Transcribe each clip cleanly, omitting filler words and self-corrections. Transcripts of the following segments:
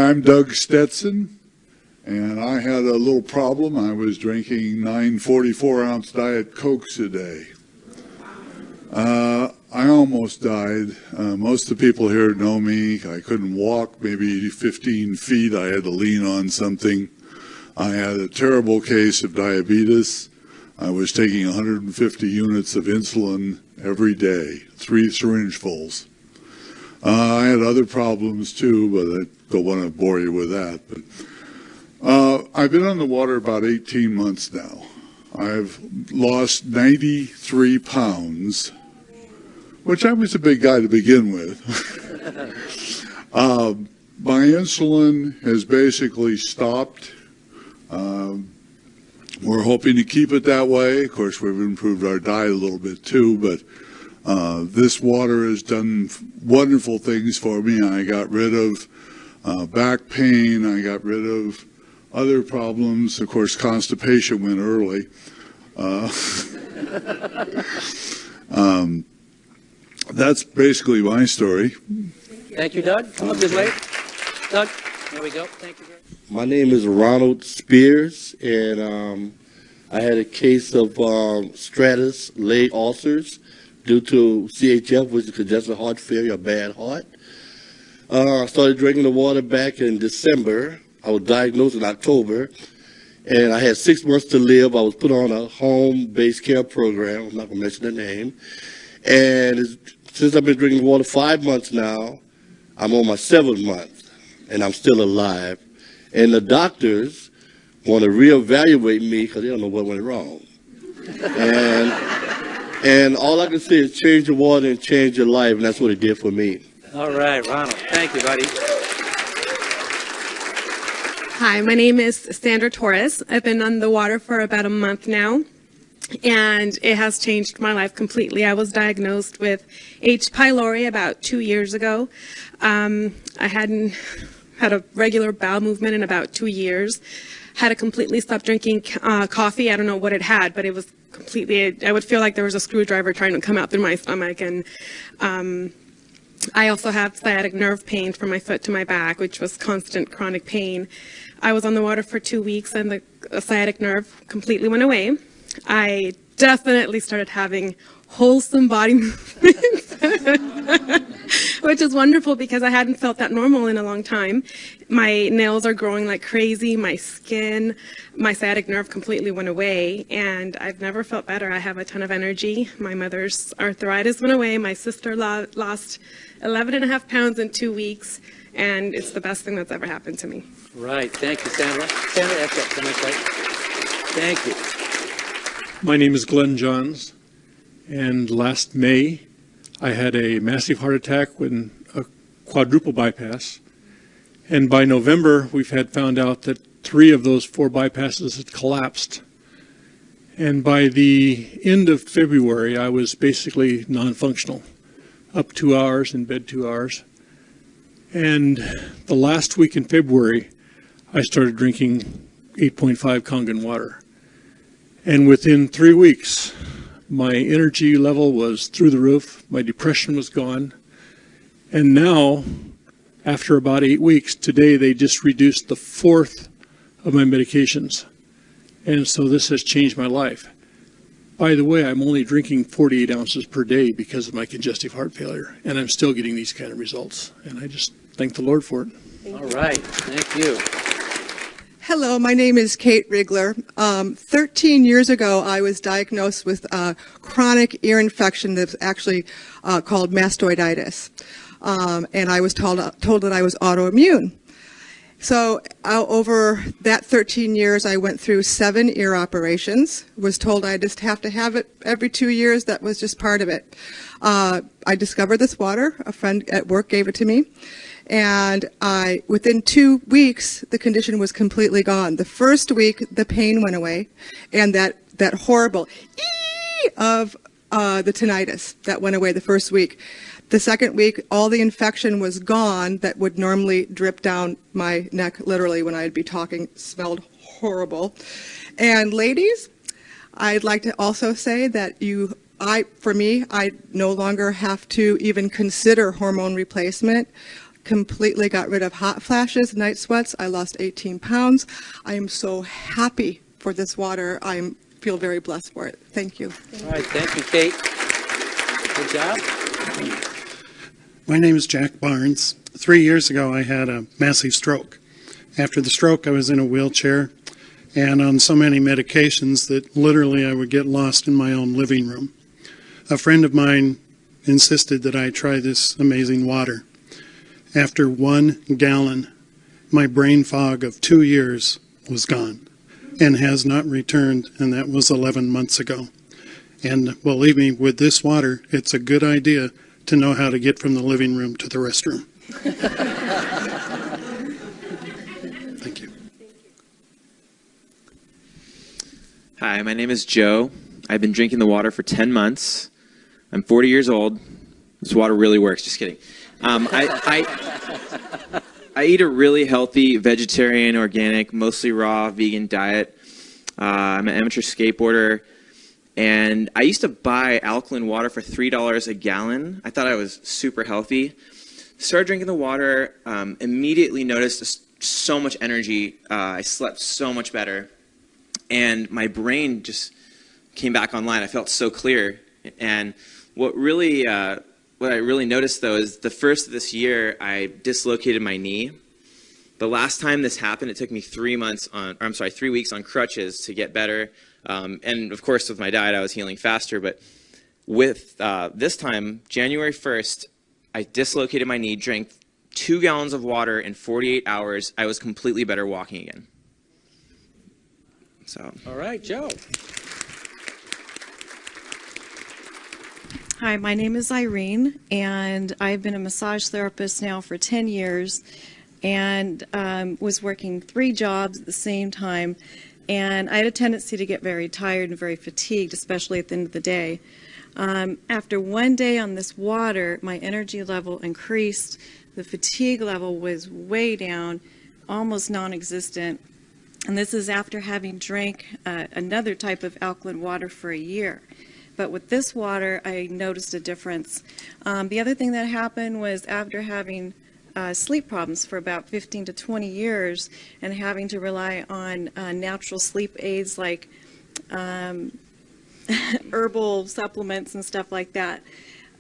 Hi, I'm Doug Stetson, and I had a little problem. I was drinking 9 44-ounce Diet Cokes a day. I almost died. Most of the people here know me. I couldn't walk maybe 15 feet. I had to lean on something. I had a terrible case of diabetes. I was taking 150 units of insulin every day, 3 syringefuls. I had other problems too, but I don't want to bore you with that. But I've been on the water about 18 months now. I've lost 93 pounds, which I was a big guy to begin with. My insulin has basically stopped. We're hoping to keep it that way. Of course, we've improved our diet a little bit too, but this water has done wonderful things for me. I got rid of back pain. I got rid of other problems. Of course, constipation went early. That's basically my story. Thank you, Doug. Come up this way. Doug, there we go. Thank you. My name is Ronald Spears, and I had a case of stratus leg ulcers due to CHF, which is congestive heart failure, a bad heart. I started drinking the water back in December. I was diagnosed in October, and I had 6 months to live. I was put on a home-based care program. I'm not going to mention the name. And since I've been drinking water 5 months now, I'm on my 7th month, and I'm still alive. And the doctors want to reevaluate me because they don't know what went wrong. And all I can say is change the water and change your life, and that's what it did for me. All right, Ronald. Thank you, buddy. Hi, my name is Sandra Torres. I've been on the water for about a month now, and it has changed my life completely. I was diagnosed with H. pylori about 2 years ago. I hadn't had a regular bowel movement in about 2 years. Had to completely stop drinking coffee. I don't know what it had, but it was completely, I would feel like there was a screwdriver trying to come out through my stomach. And I also have sciatic nerve pain from my foot to my back, which was constant chronic pain. I was on the water for 2 weeks, and the sciatic nerve completely went away. I definitely started having wholesome body movements, which is wonderful because I hadn't felt that normal in a long time. My nails are growing like crazy, my skin, my sciatic nerve completely went away, and I've never felt better. I have a ton of energy. My mother's arthritis went away. My sister lost 11.5 pounds in 2 weeks, and it's the best thing that's ever happened to me. Right. Thank you, Sandra. Sandra, that's it. Come on, thank you. My name is Glenn Johns, and last May I had a massive heart attack with a quadruple bypass, and by November we've had found out that 3 of those 4 bypasses had collapsed, and by the end of February I was basically non-functional, up 2 hours, in bed 2 hours, and the last week in February I started drinking 8.5 kangen water. And within 3 weeks, my energy level was through the roof, my depression was gone, and now, after about 8 weeks, today they just reduced the 4th of my medications. And so this has changed my life. By the way, I'm only drinking 48 ounces per day because of my congestive heart failure, and I'm still getting these kind of results. And I just thank the Lord for it. All right, thank you. Hello, my name is Kate Rigler. 13 years ago, I was diagnosed with chronic ear infection that's actually called mastoiditis. And I was told that I was autoimmune. So over that 13 years, I went through 7 ear operations, was told I just have to have it every 2 years. That was just part of it. I discovered this water. A friend at work gave it to me. And within 2 weeks, the condition was completely gone. The first week, the pain went away, and that horrible ee of the tinnitus, that went away the first week. The second week, all the infection was gone that would normally drip down my neck, literally, when I'd be talking, smelled horrible. And ladies, I'd like to also say that for me, I no longer have to even consider hormone replacement. completely got rid of hot flashes, night sweats. I lost 18 pounds. I am so happy for this water. I feel very blessed for it. Thank you. All right, thank you, Kate. Good job. My name is Jack Barnes. 3 years ago, I had a massive stroke. After the stroke, I was in a wheelchair and on so many medications that literally I would get lost in my own living room. A friend of mine insisted that I try this amazing water. After 1 gallon, my brain fog of 2 years was gone and has not returned, and that was 11 months ago. And believe me, with this water, it's a good idea to know how to get from the living room to the restroom. Thank you. Hi, my name is Joe. I've been drinking the water for 10 months. I'm 40 years old. This water really works. Just kidding. I eat a really healthy vegetarian, organic, mostly raw, vegan diet. I'm an amateur skateboarder. And I used to buy alkaline water for $3 a gallon. I thought I was super healthy. Started drinking the water, immediately noticed so much energy. I slept so much better. And my brain just came back online. I felt so clear. And what I really noticed, though, is the first of this year, I dislocated my knee. The last time this happened, it took me 3 weeks on crutches to get better. And of course, with my diet, I was healing faster. But with this time, January 1st, I dislocated my knee, drank 2 gallons of water in 48 hours. I was completely better walking again. So. All right, Joe. Hi, my name is Irene, and I've been a massage therapist now for 10 years and was working 3 jobs at the same time. And I had a tendency to get very tired and very fatigued, especially at the end of the day. After 1 day on this water, my energy level increased. The fatigue level was way down, almost non-existent. And this is after having drank another type of alkaline water for a year. But with this water, I noticed a difference. The other thing that happened was after having sleep problems for about 15 to 20 years and having to rely on natural sleep aids like herbal supplements and stuff like that,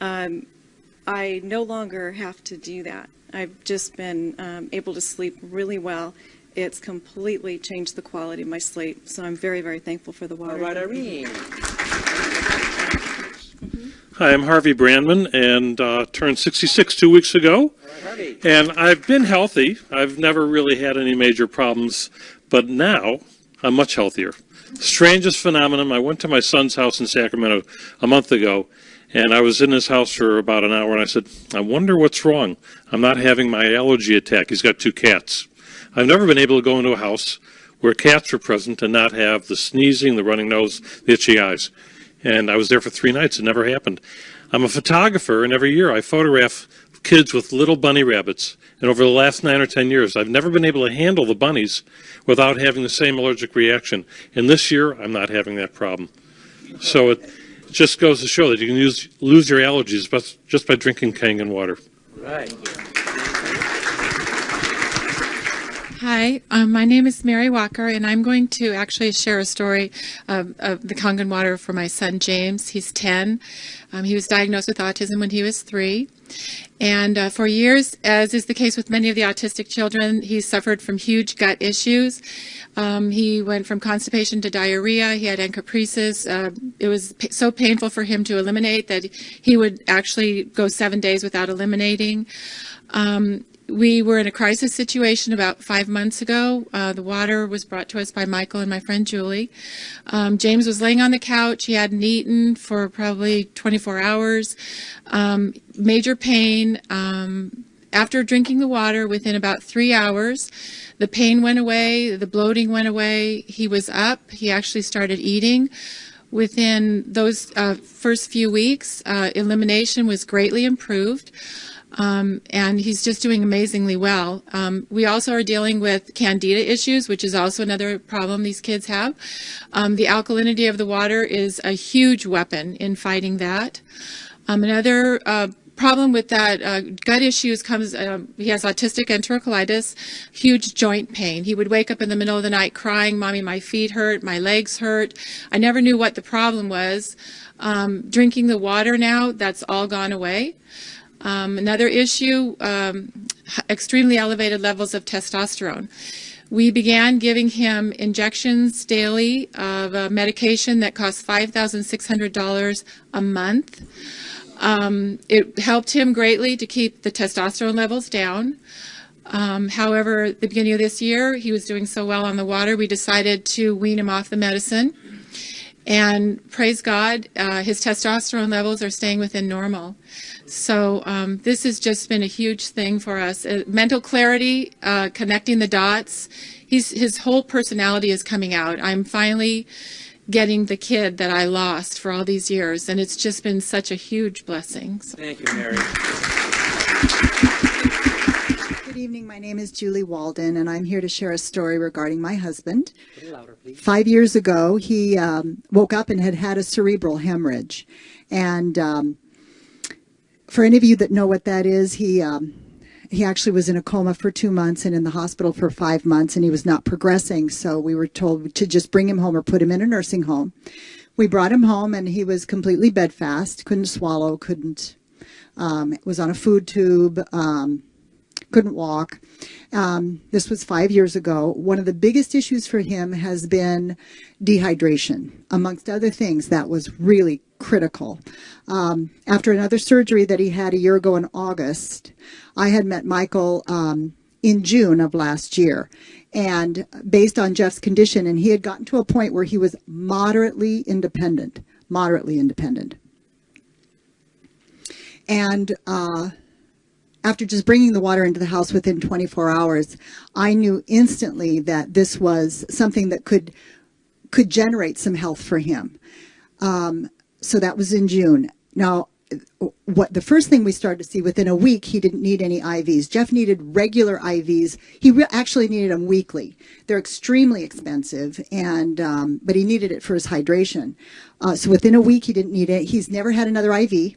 I no longer have to do that. I've just been able to sleep really well. It's completely changed the quality of my sleep, so I'm very, very thankful for the water. All right, Irene. Hi, I'm Harvey Brandman, and turned 66 2 weeks ago. All right, Harvey. And I've been healthy. I've never really had any major problems, but now I'm much healthier. Strangest phenomenon, I went to my son's house in Sacramento a month ago, and I was in his house for about an hour, and I said, I wonder what's wrong. I'm not having my allergy attack. He's got 2 cats. I've never been able to go into a house where cats were present and not have the sneezing, the running nose, the itchy eyes. And I was there for 3 nights. It never happened. I'm a photographer, and every year I photograph kids with little bunny rabbits. And over the last 9 or 10 years, I've never been able to handle the bunnies without having the same allergic reaction. And this year, I'm not having that problem. So it just goes to show that you can lose your allergies just by drinking kangen water. Right. Hi, my name is Mary Walker, and I'm going to actually share a story of the kangen water for my son James. He's 10. He was diagnosed with autism when he was 3. And for years, as is the case with many of the autistic children, he suffered from huge gut issues. He went from constipation to diarrhea. He had encopresis. It was so painful for him to eliminate that he would actually go 7 days without eliminating. We were in a crisis situation about 5 months ago. The water was brought to us by Michael and my friend Julie. James was laying on the couch. He hadn't eaten for probably 24 hours. Major pain. After drinking the water, within about 3 hours, the pain went away, the bloating went away. He was up. He actually started eating. Within those first few weeks, elimination was greatly improved. And he's just doing amazingly well. We also are dealing with candida issues, which is also another problem these kids have. The alkalinity of the water is a huge weapon in fighting that. Another problem with that gut issues comes, he has autistic enterocolitis, huge joint pain. He would wake up in the middle of the night crying, "Mommy, my feet hurt, my legs hurt." I never knew what the problem was. Drinking the water now, that's all gone away. Another issue, extremely elevated levels of testosterone. We began giving him injections daily of a medication that costs $5,600 a month. It helped him greatly to keep the testosterone levels down. However, at the beginning of this year, he was doing so well on the water, we decided to wean him off the medicine. And praise God, his testosterone levels are staying within normal. So this has just been a huge thing for us. Mental clarity, connecting the dots. His whole personality is coming out. I'm finally getting the kid that I lost for all these years, and it's just been such a huge blessing. So. Thank you, Mary. Good evening. My name is Julie Walden, and I'm here to share a story regarding my husband. A little louder, please. 5 years ago, he woke up and had a cerebral hemorrhage. And for any of you that know what that is, he actually was in a coma for 2 months and in the hospital for 5 months, and he was not progressing. So we were told to just bring him home or put him in a nursing home. We brought him home, and he was completely bedfast, couldn't swallow, was on a food tube, couldn't walk. This was 5 years ago. One of the biggest issues for him has been dehydration. Amongst other things, that was really critical. After another surgery that he had a year ago in August, I had met Michael in June of last year. And based on Jeff's condition, and he had gotten to a point where he was moderately independent. And after just bringing the water into the house within 24 hours, I knew instantly that this was something that could generate some health for him. So that was in June. Now, the first thing we started to see, within a week, he didn't need any IVs. Jeff needed regular IVs. He actually needed them weekly. They're extremely expensive, but he needed it for his hydration. So within a week, he didn't need it. He's never had another IV.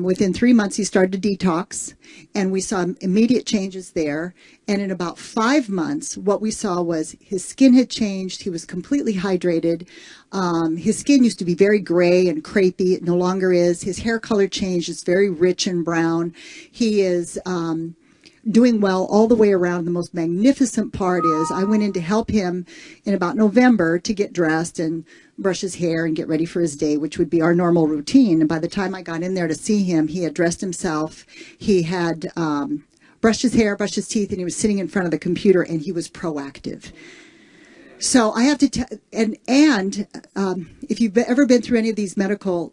Within 3 months, he started to detox, and we saw immediate changes there. And in about 5 months, what we saw was his skin had changed. He was completely hydrated. His skin used to be very gray and crepey. It no longer is. His hair color changed. It's very rich and brown. He is doing well all the way around. The most magnificent part is I went in to help him in about November to get dressed and brush his hair and get ready for his day, which would be our normal routine. And by the time I got in there to see him, he had dressed himself. He had brushed his hair, brushed his teeth, and he was sitting in front of the computer, and he was proactive. So I have to tell, and if you've ever been through any of these medical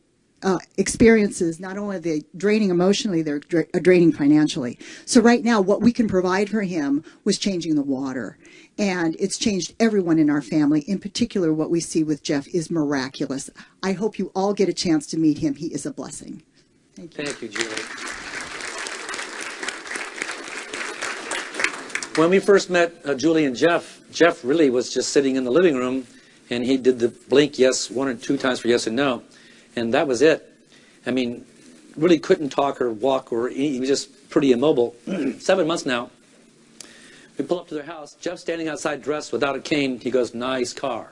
experiences, not only are they draining emotionally, they're draining financially. So right now, what we can provide for him was changing the water. And it's changed everyone in our family. In particular, what we see with Jeff is miraculous. I hope you all get a chance to meet him. He is a blessing. Thank you. Thank you, Julie. When we first met Julie and Jeff really was just sitting in the living room, and he did the blink yes 1 or 2 times for yes and no. And that was it. I mean, really couldn't talk or walk or eat. He was just pretty immobile. 7 months now. We pull up to their house. Jeff's standing outside dressed without a cane. He goes, "Nice car."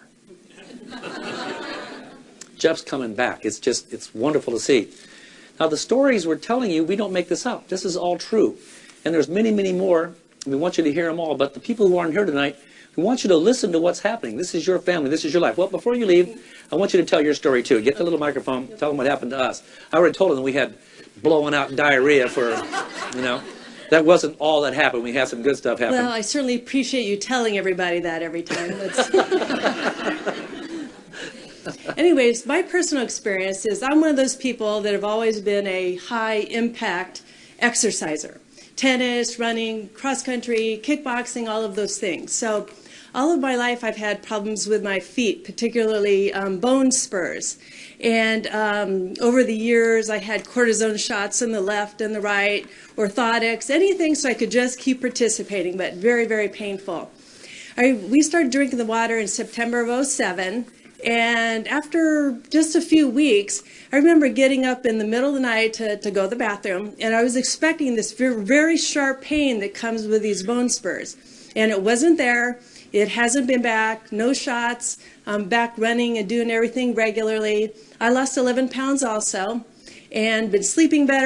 Jeff's coming back. It's wonderful to see. Now, the stories we're telling you, we don't make this up. This is all true. And there's many, many more. We want you to hear them all. But the people who aren't here tonight, we want you to listen to what's happening. This is your family. This is your life. Well, before you leave, I want you to tell your story, too. Get the little microphone. Tell them what happened to us. I already told them we had blowing out diarrhea for, That wasn't all that happened. We had some good stuff happen. Well, I certainly appreciate you telling everybody that every time. Anyways, my personal experience is I'm one of those people that have always been a high-impact exerciser. Tennis, running, cross-country, kickboxing, all of those things. So all of my life I've had problems with my feet, particularly bone spurs. And over the years I had cortisone shots in the left and the right, orthotics, anything so I could just keep participating, but very, very painful. We started drinking the water in September of '07, And after just a few weeks, I remember getting up in the middle of the night to go to the bathroom, and I was expecting this very sharp pain that comes with these bone spurs. And it wasn't there. It hasn't been back, no shots. I'm back running and doing everything regularly. I lost 11 pounds also, and been sleeping better.